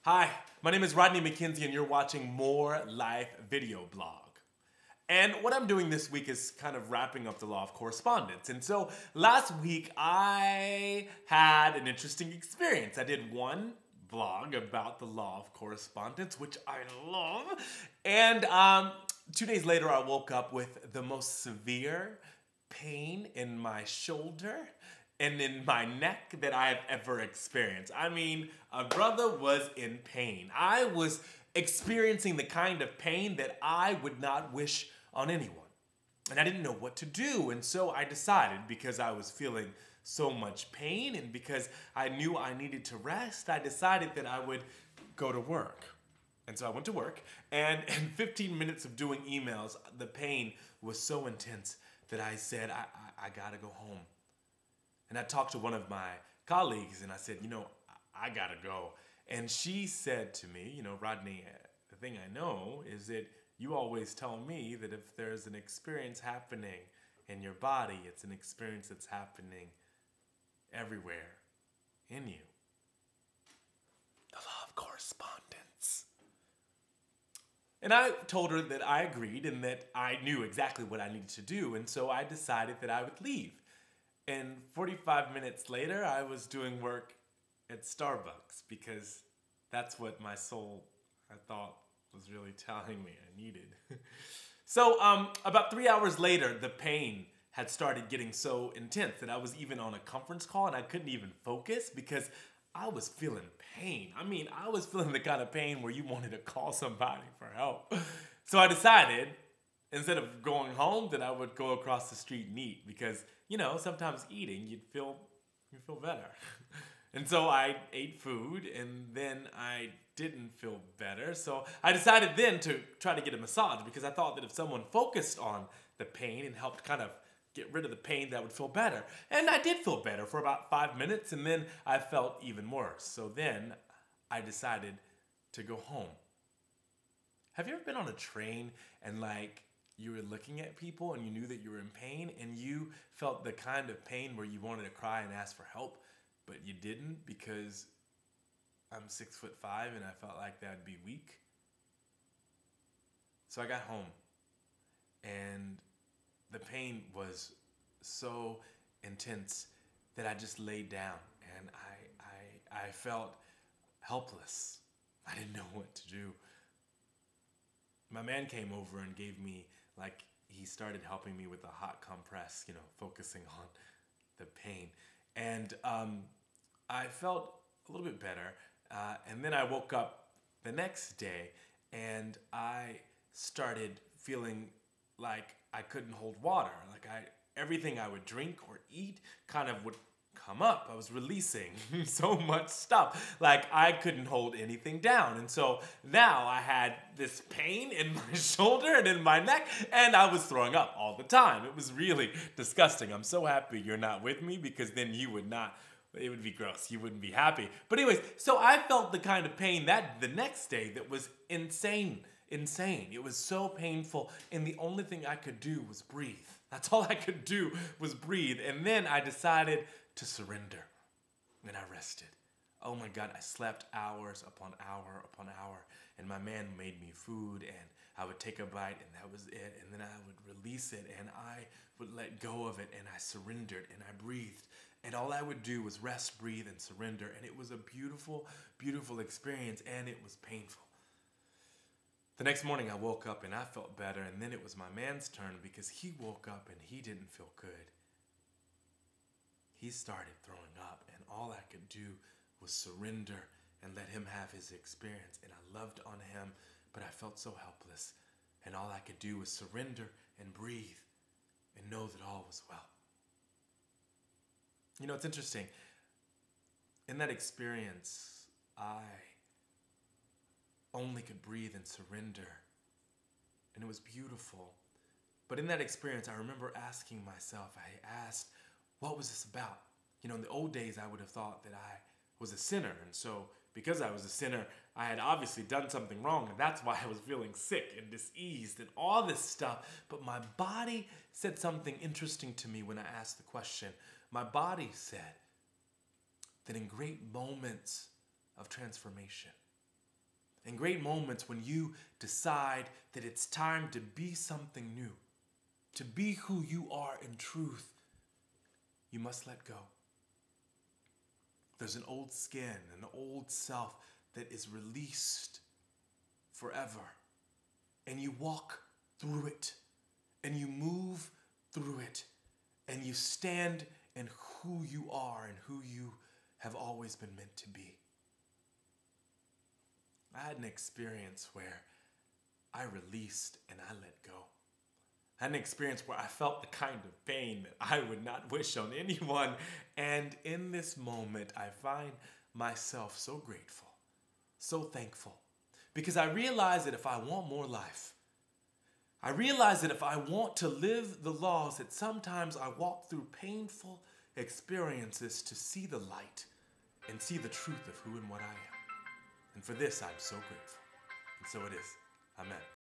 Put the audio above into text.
Hi, my name is Rodney McKenzie and you're watching More Life Video Blog. And what I'm doing this week is kind of wrapping up the law of correspondence. And so last week I had an interesting experience. I did one vlog about the law of correspondence, which I love. And 2 days later I woke up with the most severe pain in my shoulder and in my neck that I've ever experienced. I mean, a brother was in pain. I was experiencing the kind of pain that I would not wish on anyone. And I didn't know what to do. And so I decided, because I was feeling so much pain and because I knew I needed to rest, I decided that I would go to work. And so I went to work, and in 15 minutes of doing emails, the pain was so intense that I said, I gotta go home. And I talked to one of my colleagues and I said, I gotta go. And she said to me, Rodney, the thing I know is that you always tell me that if there's an experience happening in your body, it's an experience that's happening everywhere in you. The law of correspondence. And I told her that I agreed and that I knew exactly what I needed to do. And so I decided that I would leave. And 45 minutes later, I was doing work at Starbucks because that's what my soul, I thought, was really telling me I needed. So about 3 hours later, the pain had started getting so intense that I was even on a conference call and I couldn't even focus because I was feeling pain. I mean, I was feeling the kind of pain where you wanted to call somebody for help. So I decided, instead of going home, that I would go across the street and eat because, sometimes eating, you feel better. And so I ate food and then I didn't feel better. So I decided then to try to get a massage because I thought that if someone focused on the pain and helped kind of get rid of the pain, that would feel better. And I did feel better for about 5 minutes and then I felt even worse. So then I decided to go home. Have you ever been on a train and you were looking at people and you knew that you were in pain and you felt the kind of pain where you wanted to cry and ask for help, but you didn't because I'm 6'5" and I felt like that'd be weak? So I got home and the pain was so intense that I just laid down and I felt helpless. I didn't know what to do. My man came over and gave me, he started helping me with a hot compress, focusing on the pain. And I felt a little bit better. And then I woke up the next day and I started feeling like I couldn't hold water. Everything I would drink or eat kind of would come up. I was releasing so much stuff. I couldn't hold anything down. And so now I had this pain in my shoulder and in my neck, and I was throwing up all the time. It was really disgusting. I'm so happy you're not with me because then you would not, it would be gross. You wouldn't be happy. But anyways, so I felt the kind of pain that the next day that was insane. It was so painful, and the only thing I could do was breathe. That's all I could do was breathe. And then I decided to surrender. And I rested. Oh my God, I slept hours upon hour. And my man made me food and I would take a bite and that was it. And then I would release it and I would let go of it and I surrendered and I breathed. And all I would do was rest, breathe, and surrender. And it was a beautiful, beautiful experience and it was painful. The next morning I woke up and I felt better, and then it was my man's turn because he woke up and he didn't feel good. He started throwing up and all I could do was surrender and let him have his experience. And I loved on him, but I felt so helpless. And all I could do was surrender and breathe and know that all was well. It's interesting. In that experience, I only could breathe and surrender. And it was beautiful. But in that experience, I remember asking myself, I asked, what was this about? In the old days, I would have thought that I was a sinner. And so because I was a sinner, I had obviously done something wrong. And that's why I was feeling sick and diseased and all this stuff. But my body said something interesting to me when I asked the question. My body said that in great moments of transformation, and great moments when you decide that it's time to be something new, to be who you are in truth, you must let go. There's an old skin, an old self that is released forever. And you walk through it, and you move through it, and you stand in who you are and who you have always been meant to be. I had an experience where I released and I let go. I had an experience where I felt the kind of pain that I would not wish on anyone. And in this moment, I find myself so grateful, so thankful, because I realize that if I want more life, I realize that if I want to live the laws, that sometimes I walk through painful experiences to see the light and see the truth of who and what I am. And for this, I'm so grateful. And so it is. Amen.